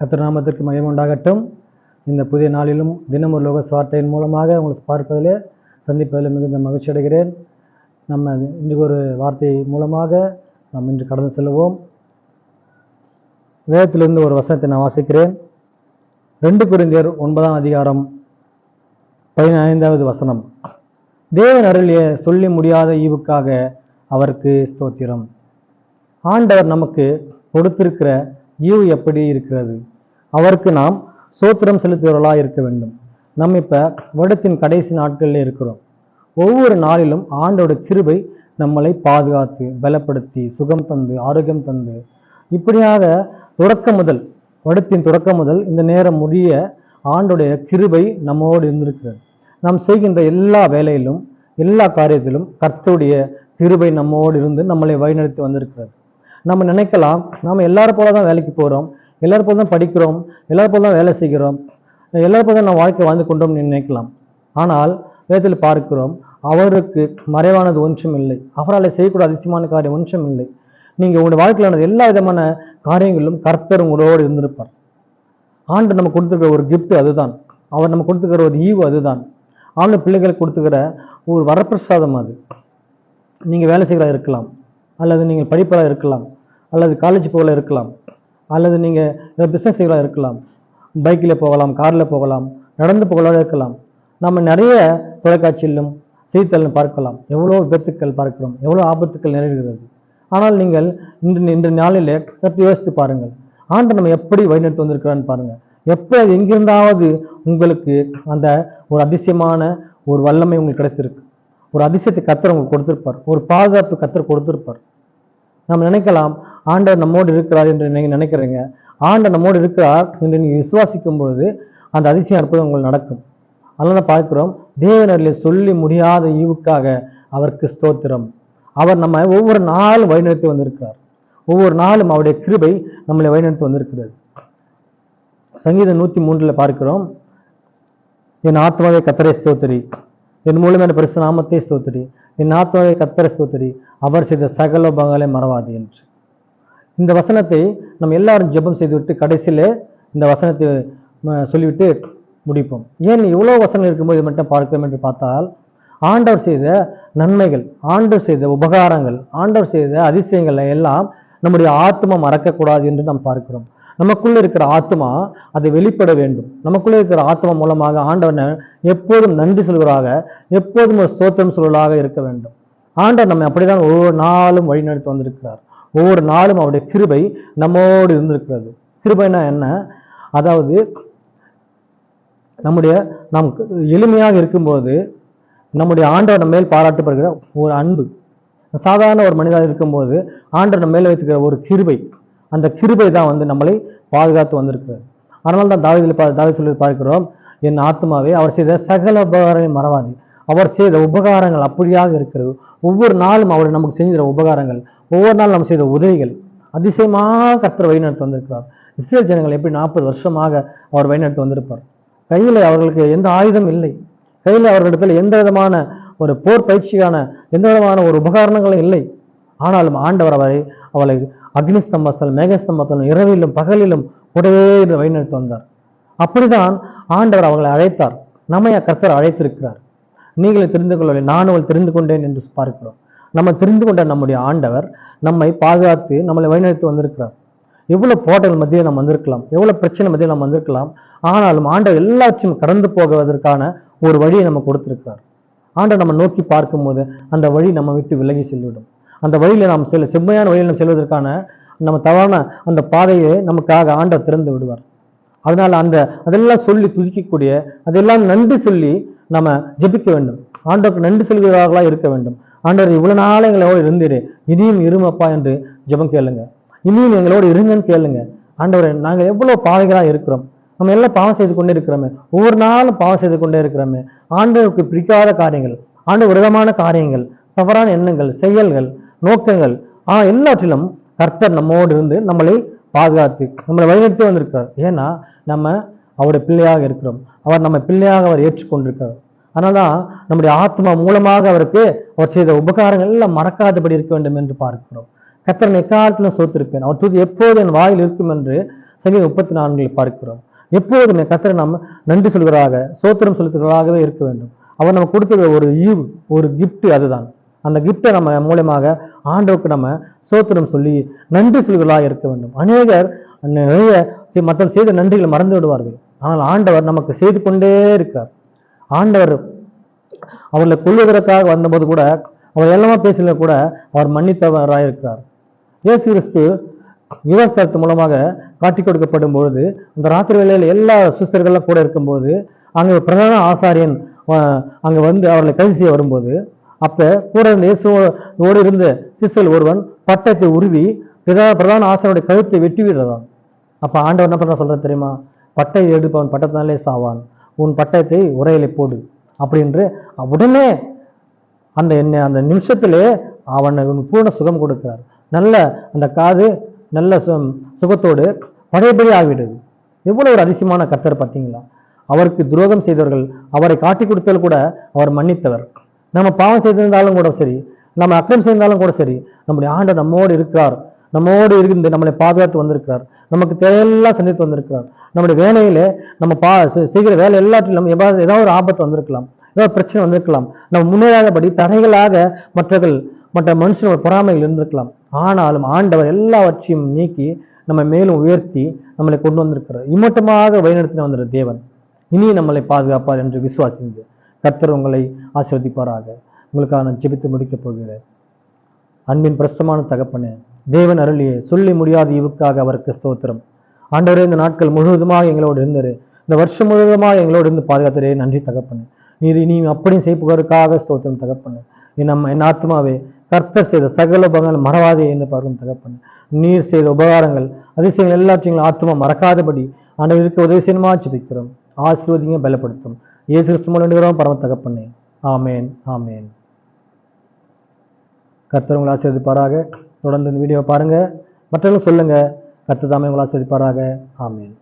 கர்த்தர் நாமத்திற்கு மகிமை உண்டாகட்டும். இந்த புதிய நாளிலும் தினம் ஒரு லோக வார்த்தையின் மூலமாக உங்களை பார்ப்பதிலே சந்திப்பதில் மிகுந்த மகிழ்ச்சி அடைகிறேன். நம்ம இன்றைக்கு ஒரு வார்த்தை மூலமாக நாம் இன்று கடந்து செல்வோம். வேதத்திலிருந்து ஒரு வசனத்தை நான் வாசிக்கிறேன். 2 கொரிந்தியர் 9ஆம் அதிகாரம் 15வது வசனம். தேவன் அருளிய சொல்லி முடியாத ஈவுக்காக அவருக்கு ஸ்தோத்திரம். ஆண்டவர் நமக்கு கொடுத்திருக்கிற ஈவு எப்படி இருக்கிறது? அவருக்கு நாம் ஸ்தோத்திரம் செலுத்துகிறவர்களாக இருக்க வேண்டும். நம்ம இப்போ வருடத்தின் கடைசி நாட்களில் இருக்கிறோம். ஒவ்வொரு நாளிலும் ஆண்டோட கிருபை நம்மளை பாதுகாத்து பலப்படுத்தி சுகம் தந்து ஆரோக்கியம் தந்து இப்படியாக வருடத்தின் தொடக்கம் முதல் இந்த நேரம் முடிய ஆண்டோடைய கிருபை நம்மோடு இருந்திருக்கிறது. நாம் செய்கின்ற எல்லா வேலையிலும் எல்லா காரியத்திலும் கர்த்தருடைய கிருபை நம்மோடு இருந்து நம்மளை வழிநடத்தி வந்திருக்கிறது. நம்ம நினைக்கலாம், நாம் எல்லாரும் போல தான் வேலைக்கு போகிறோம், எல்லாரும் போல தான் படிக்கிறோம், எல்லாரும் போல தான் வேலை செய்கிறோம், எல்லாரும் போல தான் நம்ம வாழ்க்கை வாழ்ந்து கொண்டோம் நினைக்கலாம். ஆனால் வேதத்தில் பார்க்கிறோம், அவருக்கு மறைவானது ஒன்றும் இல்லை, அவரால் செய்யக்கூடிய அதிசயமான காரியம் ஒன்றும் இல்லை. நீங்கள் உங்களுடைய வாழ்க்கையிலானது எல்லா விதமான காரியங்களிலும் கர்த்தர் உங்களோடு இருந்திருப்பார். ஆண்டு நம்ம கொடுத்துருக்கிற ஒரு கிஃப்ட் அதுதான். அவர் நம்ம கொடுத்துக்கிற ஒரு ஈவு அதுதான். ஆண்டு பிள்ளைகளுக்கு கொடுத்துக்கிற ஒரு வரப்பிரசாதம் அது. நீங்கள் வேலை செய்கிறதா இருக்கலாம், அல்லது நீங்கள் படிப்பதாக இருக்கலாம், அல்லது காலேஜ் போகல இருக்கலாம், அல்லது நீங்கள் பிஸ்னஸ் செய்கிறதா இருக்கலாம், பைக்கில் போகலாம், காரில் போகலாம், நடந்து போகலாம் இருக்கலாம். நம்ம நிறைய தொலைக்காட்சியிலும் செய்தித்தாளிலும் பார்க்கலாம், எவ்வளோ விபத்துக்கள் பார்க்கிறோம், எவ்வளோ ஆபத்துக்கள் நிறைவேறுகிறது. ஆனால் நீங்கள் இன்று நாளிலே சற்று யோசித்து பாருங்கள், ஆண்டு நம்ம எப்படி வழிநடத்தி வந்திருக்கிறான்னு பாருங்கள். எப்போ எங்கிருந்தாவது உங்களுக்கு அந்த ஒரு அதிசயமான ஒரு வல்லமை உங்களுக்கு கிடைத்திருக்கு, ஒரு அதிசயத்தை கர்த்தர் உங்களுக்கு கொடுத்திருப்பார், ஒரு பாதுகாப்பு கர்த்தர் கொடுத்திருப்பார். நம்ம நினைக்கலாம், ஆண்டவர் நம்மோடு இருக்கிறார் என்று நீங்கள் நினைக்கிறீங்க. ஆண்டவர் நம்மோடு இருக்கிறார் என்று நீங்கள் விசுவாசிக்கும் பொழுது அந்த அதிசயம் அற்புதம் உங்களுக்கு நடக்கும். அதனால பார்க்கிறோம், தேவனரில் சொல்லி முடியாத ஈவுக்காக அவருக்கு ஸ்தோத்திரம். அவர் நம்ம ஒவ்வொரு நாளும் வழிநடத்தி வந்திருக்கிறார். ஒவ்வொரு நாளும் அவருடைய கிருபை நம்மளை வழிநடத்தி வந்திருக்கிறது. சங்கீதம் 103 பார்க்கிறோம், என் ஆத்மாவை கர்த்தரை ஸ்தோத்திரி, என் மூலமான பரிசு நாமத்தை ஸ்தோத்திரி, என் ஆத்மாவை கர்த்தரை ஸ்தோத்திரி, அவர் செய்த சகல உபகாரங்களை மறவாது என்று. இந்த வசனத்தை நம்ம எல்லாரும் ஜெபம் செய்துவிட்டு கடைசியிலே இந்த வசனத்தை சொல்லிவிட்டு முடிப்போம். ஏன் இவ்வளோ வசனம் இருக்கும்போது இது மட்டும் பார்க்கிறோம் என்று பார்த்தால், ஆண்டவர் செய்த நன்மைகள், ஆண்டவர் செய்த உபகாரங்கள், ஆண்டவர் செய்த அதிசயங்களை எல்லாம் நம்முடைய ஆத்மா மறக்கக்கூடாது என்று நாம் பார்க்கிறோம். நமக்குள்ள இருக்கிற ஆத்மா அதை வெளிப்பட வேண்டும். நமக்குள்ள இருக்கிற ஆத்மா மூலமாக ஆண்டவனை எப்போதும் நன்றி சொல்வராக, எப்போதும் ஒரு ஸ்தோத்திரம் சொல்வராக இருக்க வேண்டும். ஆண்டவர் நம்ம அப்படிதான் ஒவ்வொரு நாளும் வழிநடத்தி வந்திருக்கிறார். ஒவ்வொரு நாளும் அவருடைய கிருபை நம்மோடு இருந்திருக்கிறது. கிருபைனா என்ன? அதாவது நாம் எளிமையாக இருக்கும்போது நம்முடைய ஆண்டவர் நம்ம மேல் பாராட்டப்படுகிற ஒரு அன்பு, சாதாரண ஒரு மனிதனாக இருக்கும்போது ஆண்டவர் நம்ம மேல் வைத்துக்கிற ஒரு கிருபை, அந்த கிருபை தான் நம்மளை பாதுகாத்து வந்திருக்கிறது. அதனால தான் தாவீது சொல்லி பார்க்கிறோம், என் ஆத்மாவே அவர் செய்த சகல உபகாரங்களை மறவாது. அவர் செய்த உபகாரங்கள் அப்படியாக இருக்கிறது. ஒவ்வொரு நாளும் அவர் நமக்கு செஞ்சிற உபகாரங்கள், ஒவ்வொரு நாளும் நம்ம செய்த உதவிகள் அதிசயமாக கர்த்தர் வழிநடத்தி வந்திருக்கிறார். இஸ்ரேல் ஜனங்கள் எப்படி 40 வருஷமாக அவர் வழிநடத்தி வந்திருப்பார். கையில் அவர்களுக்கு எந்த ஆயுதம் இல்லை, கையில் அவர்களிடத்தில் எந்த விதமான ஒரு போர் பயிற்சியான எந்த விதமான ஒரு உபகரணங்களும் இல்லை. ஆனாலும் ஆண்டவர் அவளை அக்னி ஸ்தம்பத்தால் மேகஸ்தம்பத்தாலும் இரவிலும் பகலிலும் கூடவே இருந்து வழிநடத்தி வந்தார். அப்படிதான் ஆண்டவர் அவர்களை அழைத்தார். நம்மையா கர்த்தர் அழைத்திருக்கிறார். நீங்களே தெரிந்து கொள்ளவில்லை, நான் அவள் தெரிந்து கொண்டேன் என்று பார்க்கிறோம். நம்ம தெரிந்து கொண்ட நம்முடைய ஆண்டவர் நம்மை பாதுகாத்து நம்மளை வழிநடத்தி வந்திருக்கிறார். எவ்வளவு போராட்டங்கள் மத்தியில் நம்ம வந்திருக்கலாம், எவ்வளவு பிரச்சனை மத்தியில் நம்ம வந்திருக்கலாம். ஆனாலும் ஆண்டவர் எல்லாத்தையும் கடந்து போவதற்கான ஒரு வழியை நம்ம கொடுத்திருக்கிறார். ஆண்டவர் நம்ம நோக்கி பார்க்கும்போது அந்த வழி நம்ம விட்டு விலகி செல்விடும். அந்த வழியில நாம் செம்மையான வழியில் நம்ம செல்வதற்கான நம்ம தவறான அந்த பாதையை நமக்காக ஆண்டவர் திறந்து விடுவார். அதனால அதெல்லாம் சொல்லி துதிக்கக்கூடிய, அதெல்லாம் நன்றி சொல்லி நம்ம ஜெபிக்க வேண்டும். ஆண்டவருக்கு நன்றி சொல்கிறவர்களா இருக்க வேண்டும். ஆண்டவர் இவ்வளவு நாள் எங்களோடு இருந்தீரே, இனியும் இருமப்பா என்று ஜெபம் கேளுங்க. இனியும் எங்களோடு இருங்கன்னு கேளுங்க. ஆண்டவரே, நாங்கள் எவ்வளவு பாவைகளாக இருக்கிறோம், நம்ம எல்லாம் பாவம் செய்து கொண்டே இருக்கிறோமே, ஒவ்வொரு நாளும் பாவம் செய்து கொண்டே இருக்கிறோமே. ஆண்டவருக்கு பிடிக்காத காரியங்கள், ஆண்டவர் விரோதமான காரியங்கள், தவறான எண்ணங்கள், செயல்கள், நோக்கங்கள் எல்லாற்றிலும் கர்த்தர் நம்மோடு இருந்து நம்மளை பாதுகாத்து நம்மளை வழிநடத்தி வந்திருக்கிறார். ஏன்னா நம்ம அவருடைய பிள்ளையாக இருக்கிறோம். அவர் நம்ம பிள்ளையாக அவர் ஏற்றுக்கொண்டிருக்கிறார். அதனால்தான் நம்முடைய ஆத்மா மூலமாக அவர் செய்த உபகாரங்கள் எல்லாம் மறக்காதபடி இருக்க வேண்டும் என்று பார்க்கிறோம். கர்த்தர் எக்காலத்திலும் சோத்திருப்பேன், அவர் துதி எப்போது என் வாயில் இருக்கும் என்று சங்கீதம் 34 பார்க்கிறோம். எப்போதுமே கர்த்தரை நாம் நன்றி சொல்கிறாக, சோத்திரம் செலுத்துகிறவர்களாகவே இருக்க வேண்டும். அவர் நம்ம கொடுத்துருக்க ஒரு ஒரு கிஃப்ட், அதுதான். அந்த கிஃப்டை நம்ம மூலமாக ஆண்டவருக்கு நம்ம சோத்திரம் சொல்லி நன்றி சொல்கிறவர்களாக இருக்க வேண்டும். அநேகர் நிறைய மற்ற செய்த நன்றிகளை மறந்து விடுவார்கள். ஆனால் ஆண்டவர் நமக்கு செய்து கொண்டே இருக்கிறார். ஆண்டவர் அவர்களை கொள்வதற்காக வந்தபோது கூட, அவர் எல்லாமே பேசல கூட அவர் மன்னித்தவராக இருக்கிறார். இயேசு கிறிஸ்து யுவஸ்தலத்து மூலமாக காட்டி கொடுக்கப்படும் பொழுது, அந்த ராத்திரி வேளையில் எல்லா சிஸ்டர்கள்லாம் கூட இருக்கும்போது, அங்கே பிரதான ஆசாரியன் அங்கே வந்து அவர்களை கைது செய்ய வரும்போது, அப்ப கூட இருந்த இயேசுவோடு இருந்த சிஸ்டர் ஒருவன் பட்டத்தை உருவி பிரதான ஆசாரியனுடைய கழுத்தை வெட்டி விடுறதான். அப்ப ஆண்டவர் என்ன பண்ண சொல்ற தெரியுமா? பட்டை எடுப்பவன் பட்டத்தினாலே சாவான், உன் பட்டயத்தை உரையிலே போடு அப்படின்று உடனே அந்த நிமிஷத்திலே அவனுக்கு பூர்ண சுகம் கொடுக்கிறார். நல்ல அந்த காது நல்ல சுகத்தோடு பழையபடி ஆகிவிடுது. எவ்வளவு ஒரு அதிசயமான கர்த்தர் பார்த்தீங்களா? அவருக்கு துரோகம் செய்தவர்கள் அவரை காட்டி கொடுத்தல் கூட அவர் மன்னித்தவர். நம்ம பாவம் செய்திருந்தாலும் கூட சரி, நம்ம அக்கிரம் செய்தாலும் கூட சரி, நம்முடைய ஆண்டவர் நம்மோடு இருக்கிறார். நம்மோடு இருந்து நம்மளை பாதுகாத்து வந்திருக்கிறார். நமக்கு தேவையெல்லாம் சந்தித்து வந்திருக்கிறார். நம்முடைய வேலையிலே நம்ம செய்கிற வேலை எல்லாத்திலும் ஏதாவது ஒரு ஆபத்து வந்திருக்கலாம், ஏதாவது பிரச்சனை வந்திருக்கலாம், நம்ம முன்னேறாதபடி தடைகளாக மற்ற மனுஷனோட பொறாமைகள் இருந்திருக்கலாம். ஆனாலும் ஆண்டவர் எல்லாவற்றையும் நீக்கி நம்ம மேலும் உயர்த்தி நம்மளை கொண்டு வந்திருக்கிறார். இம்மட்டமாக வழிநடத்தின வந்திருக்கிற தேவன் இனி நம்மளை பாதுகாப்பார் என்று விசுவாசிங்க. கர்த்தர் உங்களை ஆசீர்வதிப்பாராக. உங்களுக்காக நான் ஜெபித்து முடிக்கப் போகிறேன். அன்பின் பிரஸ்தமான தகப்பனே, தேவன் அருளியே சொல்லி முடியாத இவுக்காக அவருக்கு ஸ்தோத்திரம். ஆண்டவரே, இந்த நாட்கள் முழுவதுமாக எங்களோடு இருந்தாரு, இந்த வருஷம் முழுவதுமாக எங்களோடு இருந்து பாதுகாத்தரே நன்றி தகப்பனே. நீ அப்படியும் செய்வதற்காக ஸ்தோத்திரம் தகப்பனே. என் ஆத்மாவே கர்த்தர் செய்த சகல உபகாரங்கள் மறவாதே என்று பார்க்கும் தகப்பனே. நீர் செய்த உபகாரங்கள் அதிசயங்கள் எல்லாத்தையும் ஆத்மா மறக்காதபடி ஆண்டவருக்கு உதவி செய்யணுமா ஜெபிக்கிறோம். ஆசீர்வதிங்க, பலப்படுத்தும். இயேசு கிறிஸ்து மூலம் பரம தகப்பனே. ஆமேன், ஆமேன். கர்த்தர் உங்களை ஆசீர்வதிப்பாராக. தொடர்ந்து இந்த வீடியோவை பாருங்க, மற்றவர்களும் சொல்லுங்க. கர்த்தர் தாமே உங்களை ஆசீர்வதிப்பாராக. ஆமேன்.